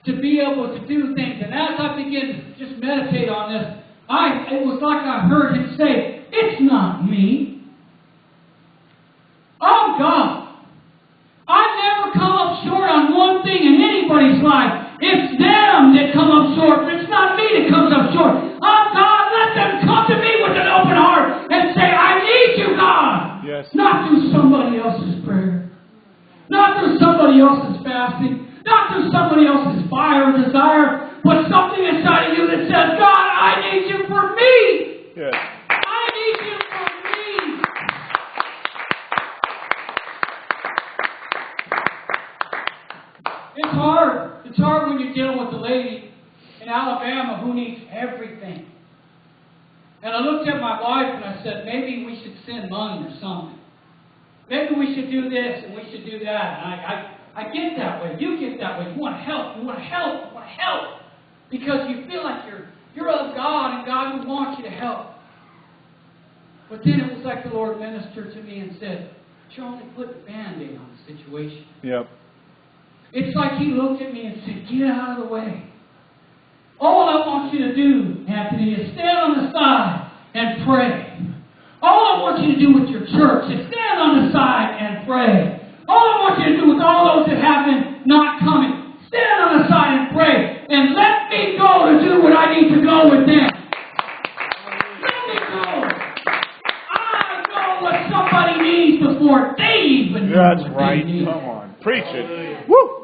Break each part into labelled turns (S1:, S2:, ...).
S1: to be able to do things. And as I began to just meditate on this, it was like I heard him say, it's not me. I'm God. I never come up short on one thing in anybody's life. It's them that come up short, but it's not me that comes up short. I'm God. Let them come to me with an open heart and say, I need you, God.
S2: Yes.
S1: Not through somebody else's prayer. Not through somebody else's fasting. Not through somebody else's fire or desire. But something inside of you that says, God, I need you for me.
S2: Yes.
S1: I need you for me. It's hard. It's hard when you're dealing with a lady in Alabama who needs everything. And I looked at my wife and I said, maybe we should send money or something. Maybe we should do this and we should do that. And I get that way. You get that way. You want to help. You want to help. You want to help. Because you feel like you're of God and God would want you to help. But then it was like the Lord ministered to me and said, you're only putting a Band-Aid on the situation.
S2: Yep.
S1: It's like He looked at me and said, get out of the way. All I want you to do, Anthony, is stand on the side and pray. All I want you to do with your church is stand on the side and pray. All I want you to do with all those that have been not coming, stand on the side and pray. And let me go to do what I need to go with them. Let me go. I know what somebody needs before they even know
S2: That's
S1: what
S2: right.
S1: they need.
S2: Come on. Preach it. Woo!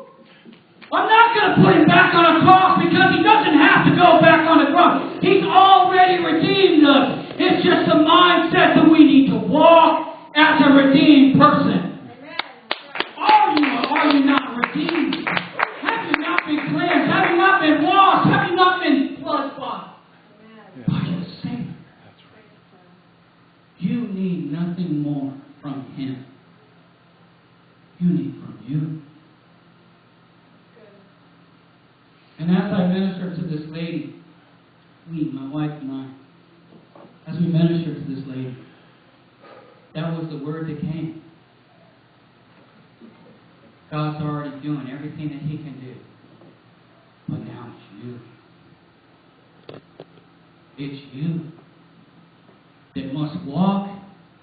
S1: I'm not going to put him back on a cross because he doesn't have to go back on the cross. He's already redeemed us. It's just a mindset that we need to walk as a redeemed person. Are you not redeemed? Have you not been cleansed? Have you not been washed? Have you not been blood bought by the Savior?
S2: That's right.
S1: You need nothing more from Him. You need from you. And as I ministered to this lady, my wife and I, as we ministered to this lady, that was the word that came. God's already doing everything that He can do. But now it's you. It's you that must walk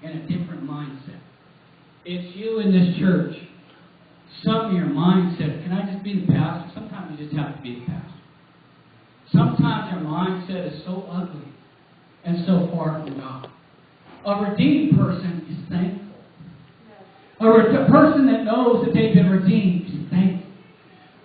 S1: in a different mindset. It's you in this church. Some of your mindset, can I just be the pastor? Sometimes you just have to be the pastor. Sometimes your mindset is so ugly and so far from God. A redeemed person is thankful. A person that knows that they've been redeemed is thankful.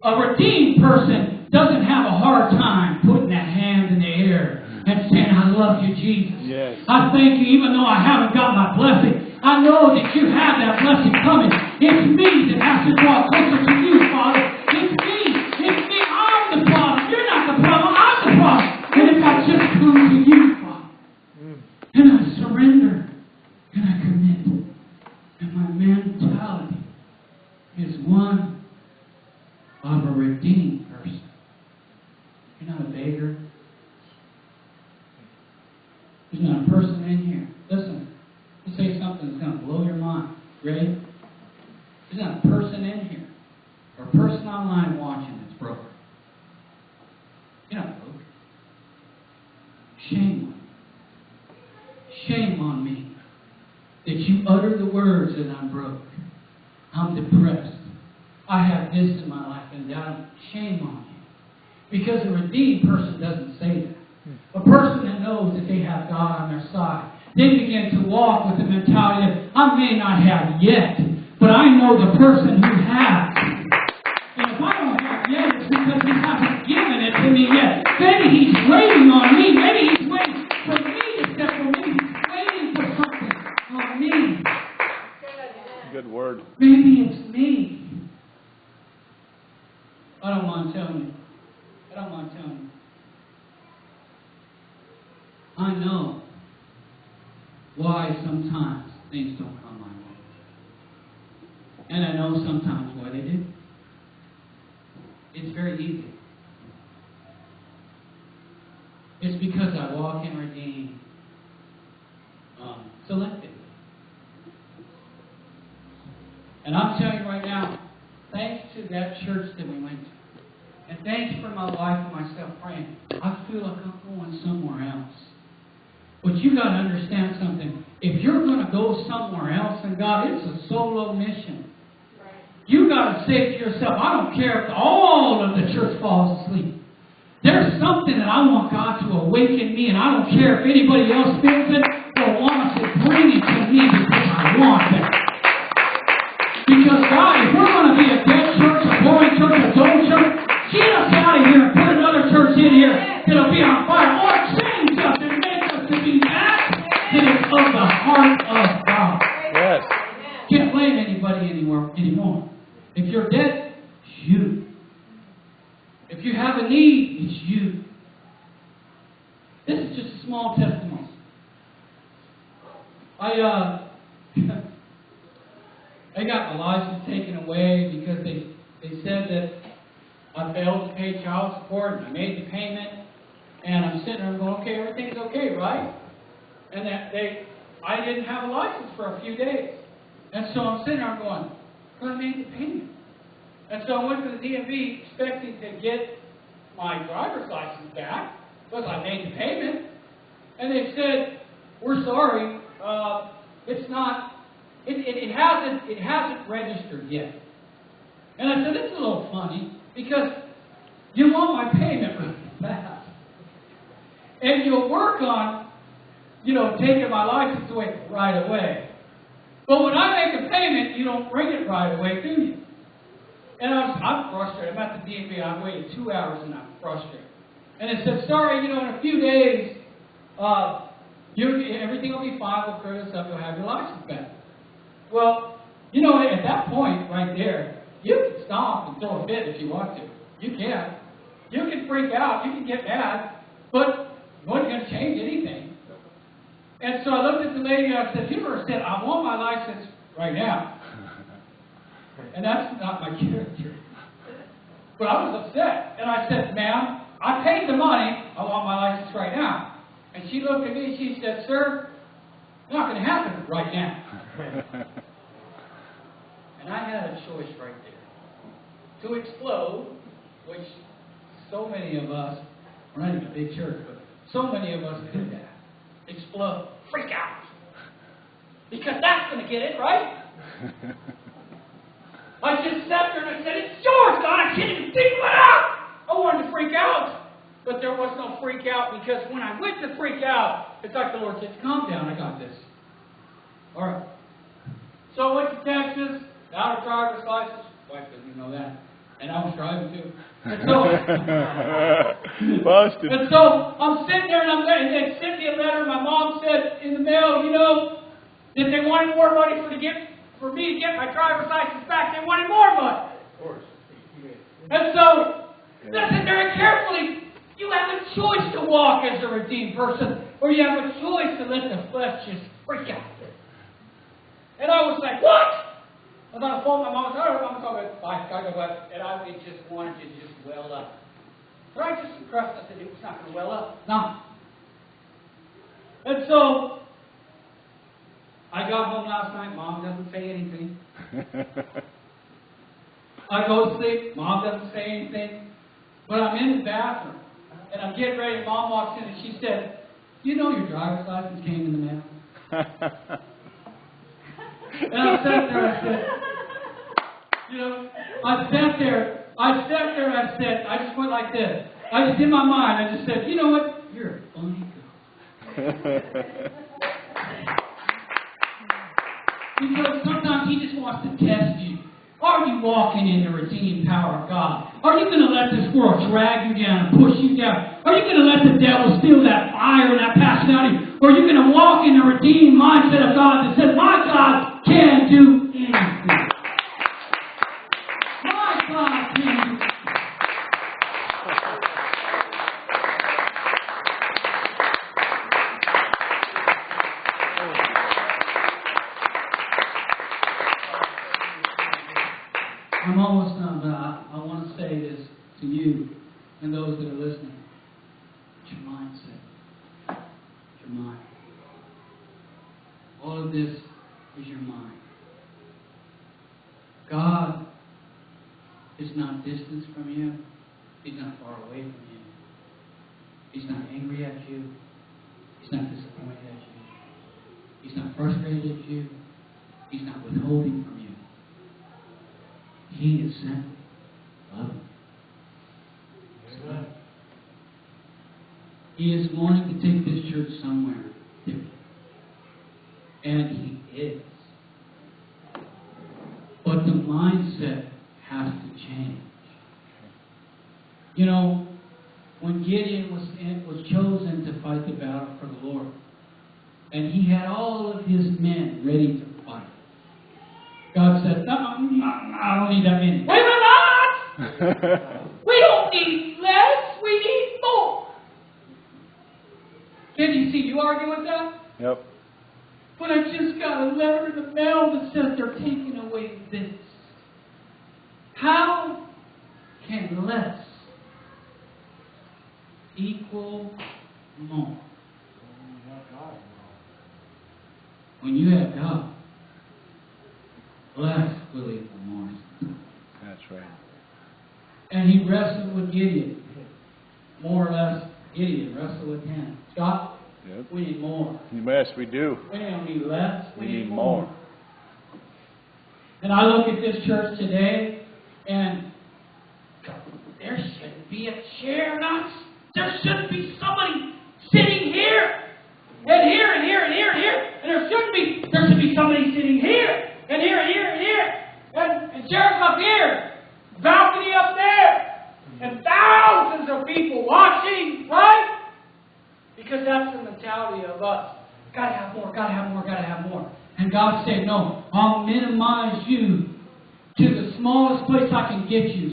S1: A redeemed person doesn't have a hard time putting that hand in the air and saying, I love you, Jesus.
S2: Yes.
S1: I thank you even though I haven't got my blessing. I know that you have that blessing coming. It's me that has to draw closer to you, Father. It's me. It's me. I'm the problem. You're not the problem. I'm the problem. And if I just come to you, Father, and I surrender, and I commit, and my mentality is one of a redeemed person. You're not a beggar. There's not a person in here. Listen, I'll say something that's going to blow your mind. Ready? There's not a person in here or a person online watching that's broken. You're not broke. Shame on you. Shame on me that you utter the words that I'm broke. I'm depressed. I have this in my life and that. Shame on you. Because a redeemed person doesn't say that. A person that knows that they have God on their side, they begin to walk with the mentality that I may not have yet, but I know the person who has. And if I don't have yet, it's because He hasn't given it to me yet. Maybe He's waiting on me. Maybe He's waiting for me to step for me. He's waiting for something on me.
S2: Good word.
S1: Maybe it's me. I don't mind telling you. I know why sometimes things don't come my way. And I know sometimes why they do. It's very easy. It's because I walk in redeemed selectively. And I'm telling you right now, thanks to that church that we went to, and thanks for my wife and myself praying. I feel like I'm going somewhere else. But you got to understand something. If you're going to go somewhere else in God, it's a solo mission. You got to say to yourself, I don't care if all of the church falls asleep. There's something that I want God to awaken me, and I don't care if anybody else feels it or wants it. Bring it to me because I want it. Because God, if we're going to be a dead church, a boring church, a dull church, get us out of here and put another church in here that'll be on fire or change us and make us to be that that is of the heart of God.
S2: Yes.
S1: Can't blame anybody anymore. If you're dead, it's you. If you have a need, it's you. This is just a small testimony. I got my license taken away because they said that I failed to pay child support and I made the payment. And I'm sitting there going, okay, everything's okay, right? And I didn't have a license for a few days. And so I'm sitting there going, well, I made the payment. And so I went to the DMV expecting to get my driver's license back because I made the payment. And they said, we're sorry, it's not, it hasn't registered yet. And I said, it's a little funny because you want my payment really fast. And you'll work on, taking my license away right away. But when I make a payment, you don't bring it right away, do you? And I'm frustrated. I'm at the DMV. I waited 2 hours and I'm frustrated. And it said, sorry, in a few days, everything will be fine. We'll clear this up. You'll have your license back. Well, at that point right there, you can stop and throw a fit if you want to. You can. You can freak out. You can get mad. But it wasn't going to change anything. And so I looked at the lady and I said, said, I want my license right now. And that's not my character. But I was upset. And I said, ma'am, I paid the money. I want my license right now. And she looked at me and she said, sir, it's not going to happen right now. And I had a choice right there. To explode, which so many of us, we're not even a big church, but so many of us do that. Explode. Freak out. Because that's going to get it, right? I just sat there and I said, it's yours, God. I can't even think what out. I wanted to freak out. But there was no freak out because when I went to freak out, it's like the Lord said, calm down, I got this. All right. So I went to Texas, got a driver's license. Wife doesn't even know that. And I was driving too. And so,
S2: Busted.
S1: And so I'm sitting there and they sent me a letter. My mom said in the mail, that they wanted more money for me to get my driver's license back. They wanted more money. Of course. And so, listen very carefully. You have a choice to walk as a redeemed person, or you have a choice to let the flesh just freak out. And I was like, what? I was on the phone with my mom. I said, all right, Mom, and it just wanted to just well up. So I just impressed. I said, it's not going to well up. No. And so, I got home last night. Mom doesn't say anything. I go to sleep. Mom doesn't say anything. But I'm in the bathroom. And I'm getting ready. Mom walks in and she said, your driver's license came in the mail. And I sat there and I said, I just went like this. I just, in my mind, I just said, you know what? You're a funny girl. Because sometimes He just wants to test you. Are you walking in the redeeming power of God? Are you going to let this world drag you down and push you down? Are you going to let the devil steal that fire and that passion out of you? Or are you going to walk in the redeemed mindset of God that says, my God can do anything? My God can do anything. I'm almost done, but I want to say this to you and those that are listening. It's your mindset. It's your mind. All of this is your mind. God is not distant from you. He's not far away from you. He's not angry at you. He's not disappointed at you. He's not frustrated at you. He's not withholding from you. He is simply loving. He is wanting to take this church somewhere different. And He is. But the mindset has to change. You know, when Gideon was chosen to fight the battle for the Lord, and he had all of his men ready to fight, God said, no, I don't need that many. Wait a minute! We don't need less, we need more. Can you see you argue with that?
S2: Yep.
S1: But I just got a letter in the mail that says they're taking away this. How can less equal more? When you have God, less will equal more.
S2: That's right.
S1: And he wrestled with Gideon. More or less, Gideon wrestled with him. Scott,
S2: Yep.
S1: we need more.
S2: Yes, we do.
S1: We don't need less, we need
S2: more.
S1: more. And I look at this church today, and there shouldn't be a chair. There shouldn't be somebody sitting here, and here, and here, and here, and here. And there should be somebody sitting here, and here, and here, and here. And chairs up here, balcony up there, and thousands of people watching, right? Because that's the mentality of us. Gotta have more, gotta have more, gotta have more. And God said, no, I'll minimize you to the smallest place I can get you.